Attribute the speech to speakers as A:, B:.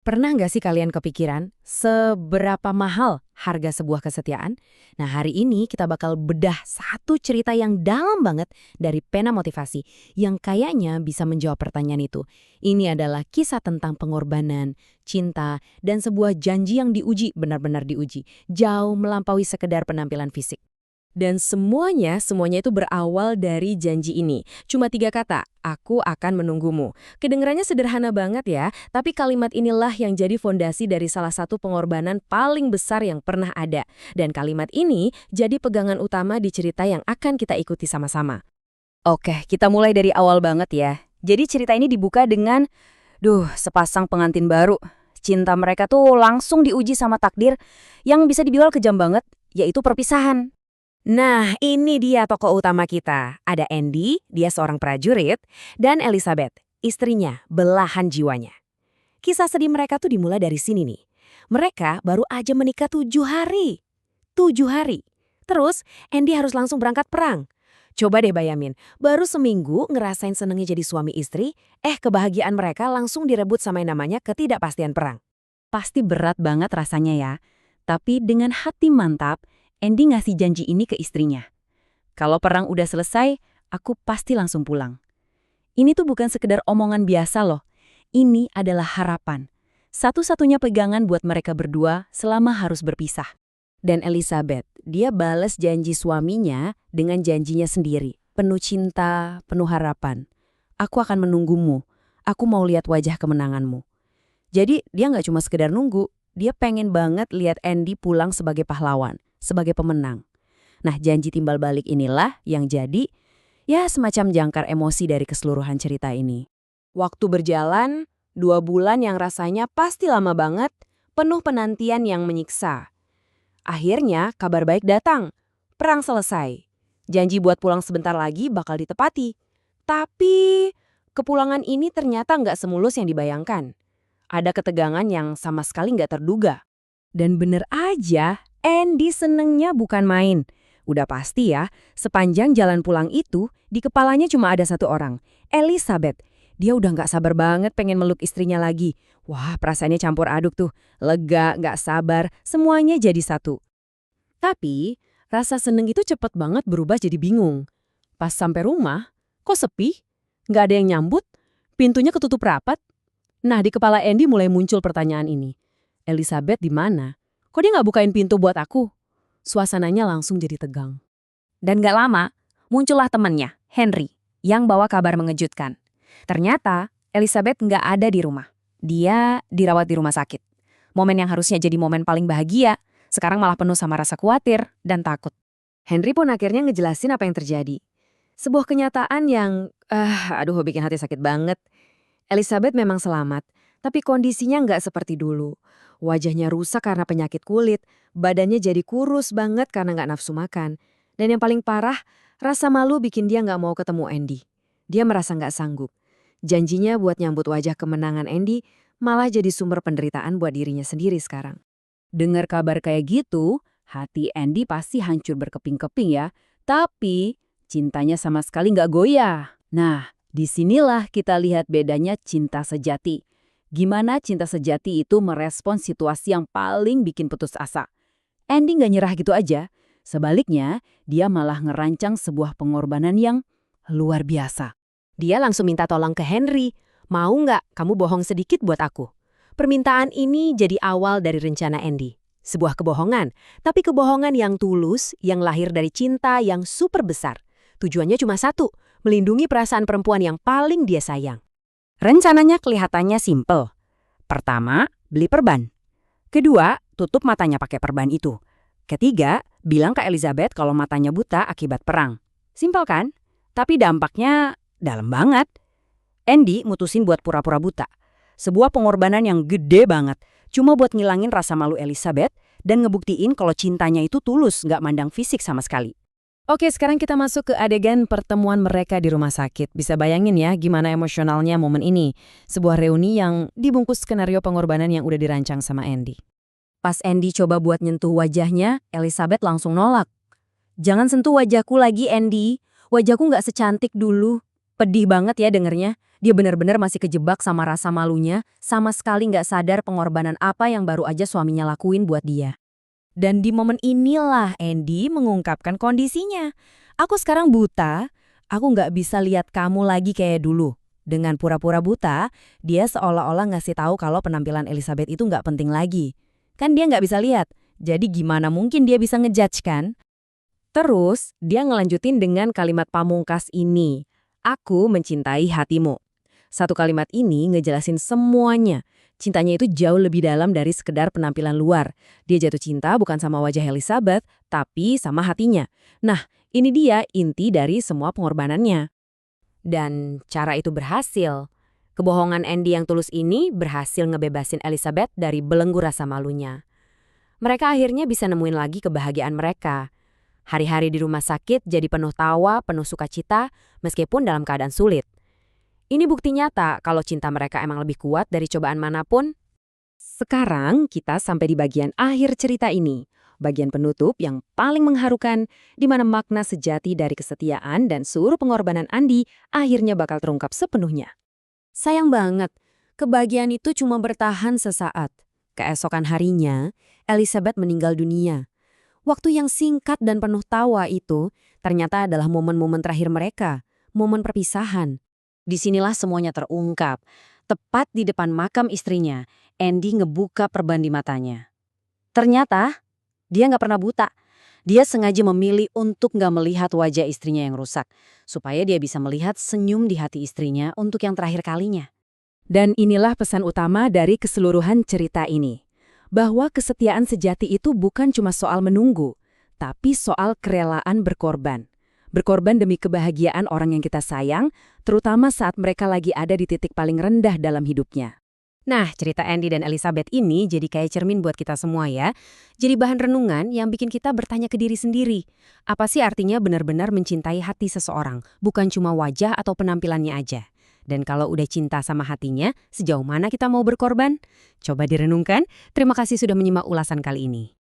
A: Pernah nggak sih kalian kepikiran seberapa mahal harga sebuah kesetiaan? Nah, hari ini kita bakal bedah satu cerita yang dalam banget dari pena motivasi yang kayaknya bisa menjawab pertanyaan itu. Ini adalah kisah tentang pengorbanan, cinta, dan sebuah janji yang diuji, benar-benar diuji, jauh melampaui sekedar penampilan fisik.
B: Dan semuanya itu berawal dari janji ini. Cuma 3 kata, aku akan menunggumu. Kedengarannya sederhana banget ya, tapi kalimat inilah yang jadi fondasi dari salah satu pengorbanan paling besar yang pernah ada. Dan kalimat ini jadi pegangan utama di cerita yang akan kita ikuti sama-sama.
C: Oke, kita mulai dari awal banget ya. Jadi cerita ini dibuka dengan, sepasang pengantin baru. Cinta mereka tuh langsung diuji sama takdir yang bisa dibilang kejam banget, yaitu perpisahan.
A: Nah, ini dia tokoh utama kita. Ada Andy, dia seorang prajurit, dan Elizabeth, istrinya, belahan jiwanya. Kisah sedih mereka tuh dimulai dari sini nih. Mereka baru aja menikah 7 hari. 7 hari. Terus, Andy harus langsung berangkat perang. Coba deh bayangin, baru seminggu ngerasain senengnya jadi suami istri, kebahagiaan mereka langsung direbut sama yang namanya ketidakpastian perang.
C: Pasti berat banget rasanya ya. Tapi dengan hati mantap, Andy ngasih janji ini ke istrinya. Kalau perang udah selesai, aku pasti langsung pulang. Ini tuh bukan sekedar omongan biasa loh. Ini adalah harapan. Satu-satunya pegangan buat mereka berdua selama harus berpisah.
A: Dan Elizabeth, dia bales janji suaminya dengan janjinya sendiri. Penuh cinta, penuh harapan. Aku akan menunggumu. Aku mau lihat wajah kemenanganmu. Jadi dia nggak cuma sekedar nunggu, dia pengen banget lihat Andy pulang sebagai pahlawan, sebagai pemenang. Nah, janji timbal balik inilah yang jadi ya semacam jangkar emosi dari keseluruhan cerita ini. Waktu berjalan, 2 bulan yang rasanya pasti lama banget, penuh penantian yang menyiksa. Akhirnya kabar baik datang, perang selesai. Janji buat pulang sebentar lagi bakal ditepati. Tapi kepulangan ini ternyata nggak semulus yang dibayangkan. Ada ketegangan yang sama sekali nggak terduga. Dan bener aja, Andy senengnya bukan main. Udah pasti ya, sepanjang jalan pulang itu, di kepalanya cuma ada satu orang, Elizabeth. Dia udah nggak sabar banget pengen meluk istrinya lagi. Wah, perasaannya campur aduk tuh. Lega, nggak sabar, semuanya jadi satu. Tapi, rasa seneng itu cepet banget berubah jadi bingung. Pas sampai rumah, kok sepi? Nggak ada yang nyambut? Pintunya ketutup rapat? Nah, di kepala Andy mulai muncul pertanyaan ini. Elizabeth di mana? Kok dia nggak bukain pintu buat aku? Suasananya langsung jadi tegang.
B: Dan gak lama, muncullah temannya, Henry, yang bawa kabar mengejutkan. Ternyata, Elizabeth nggak ada di rumah. Dia dirawat di rumah sakit. Momen yang harusnya jadi momen paling bahagia, sekarang malah penuh sama rasa khawatir dan takut.
A: Henry pun akhirnya ngejelasin apa yang terjadi. Sebuah kenyataan yang, bikin hati sakit banget. Elizabeth memang selamat, tapi kondisinya nggak seperti dulu. Wajahnya rusak karena penyakit kulit, badannya jadi kurus banget karena nggak nafsu makan. Dan yang paling parah, rasa malu bikin dia nggak mau ketemu Andy. Dia merasa nggak sanggup. Janjinya buat nyambut wajah kemenangan Andy malah jadi sumber penderitaan buat dirinya sendiri sekarang.
C: Dengar kabar kayak gitu, hati Andy pasti hancur berkeping-keping ya. Tapi cintanya sama sekali nggak goyah. Nah, disinilah kita lihat bedanya cinta sejati. Gimana cinta sejati itu merespon situasi yang paling bikin putus asa. Andy nggak nyerah gitu aja. Sebaliknya, dia malah ngerancang sebuah pengorbanan yang luar biasa.
A: Dia langsung minta tolong ke Henry. Mau nggak kamu bohong sedikit buat aku? Permintaan ini jadi awal dari rencana Andy. Sebuah kebohongan, tapi kebohongan yang tulus, yang lahir dari cinta yang super besar. Tujuannya cuma satu, melindungi perasaan perempuan yang paling dia sayang.
C: Rencananya kelihatannya simpel. Pertama, beli perban. Kedua, tutup matanya pakai perban itu. Ketiga, bilang ke Elizabeth kalau matanya buta akibat perang. Simpel kan? Tapi dampaknya dalam banget. Andy mutusin buat pura-pura buta. Sebuah pengorbanan yang gede banget. Cuma buat ngilangin rasa malu Elizabeth dan ngebuktiin kalau cintanya itu tulus, nggak mandang fisik sama sekali.
A: Oke, sekarang kita masuk ke adegan pertemuan mereka di rumah sakit. Bisa bayangin ya gimana emosionalnya momen ini. Sebuah reuni yang dibungkus skenario pengorbanan yang udah dirancang sama Andy. Pas Andy coba buat nyentuh wajahnya, Elizabeth langsung nolak. "Jangan sentuh wajahku lagi, Andy. Wajahku nggak secantik dulu."
C: Pedih banget ya dengernya. Dia benar-benar masih kejebak sama rasa malunya, sama sekali nggak sadar pengorbanan apa yang baru aja suaminya lakuin buat dia.
A: Dan di momen inilah Andy mengungkapkan kondisinya. Aku sekarang buta, aku nggak bisa lihat kamu lagi kayak dulu. Dengan pura-pura buta, dia seolah-olah ngasih tahu kalau penampilan Elizabeth itu nggak penting lagi. Kan dia nggak bisa lihat, jadi gimana mungkin dia bisa ngejudge kan?
B: Terus, dia ngelanjutin dengan kalimat pamungkas ini. Aku mencintai hatimu. Satu kalimat ini ngejelasin semuanya. Cintanya itu jauh lebih dalam dari sekedar penampilan luar. Dia jatuh cinta bukan sama wajah Elizabeth, tapi sama hatinya. Nah, ini dia inti dari semua pengorbanannya.
C: Dan cara itu berhasil. Kebohongan Andy yang tulus ini berhasil ngebebasin Elizabeth dari belenggu rasa malunya. Mereka akhirnya bisa nemuin lagi kebahagiaan mereka. Hari-hari di rumah sakit jadi penuh tawa, penuh sukacita, meskipun dalam keadaan sulit. Ini bukti nyata kalau cinta mereka emang lebih kuat dari cobaan manapun.
B: Sekarang kita sampai di bagian akhir cerita ini. Bagian penutup yang paling mengharukan, di mana makna sejati dari kesetiaan dan seluruh pengorbanan Andi akhirnya bakal terungkap sepenuhnya.
C: Sayang banget, kebahagiaan itu cuma bertahan sesaat. Keesokan harinya, Elizabeth meninggal dunia. Waktu yang singkat dan penuh tawa itu ternyata adalah momen-momen terakhir mereka, momen perpisahan. Disinilah semuanya terungkap. Tepat di depan makam istrinya, Andy ngebuka perban di matanya. Ternyata, dia nggak pernah buta. Dia sengaja memilih untuk nggak melihat wajah istrinya yang rusak, supaya dia bisa melihat senyum di hati istrinya untuk yang terakhir kalinya.
B: Dan inilah pesan utama dari keseluruhan cerita ini. Bahwa kesetiaan sejati itu bukan cuma soal menunggu, tapi soal kerelaan berkorban. Berkorban demi kebahagiaan orang yang kita sayang, terutama saat mereka lagi ada di titik paling rendah dalam hidupnya.
C: Nah, cerita Andy dan Elizabeth ini jadi kayak cermin buat kita semua ya. Jadi bahan renungan yang bikin kita bertanya ke diri sendiri. Apa sih artinya benar-benar mencintai hati seseorang, bukan cuma wajah atau penampilannya aja. Dan kalau udah cinta sama hatinya, sejauh mana kita mau berkorban? Coba direnungkan. Terima kasih sudah menyimak ulasan kali ini.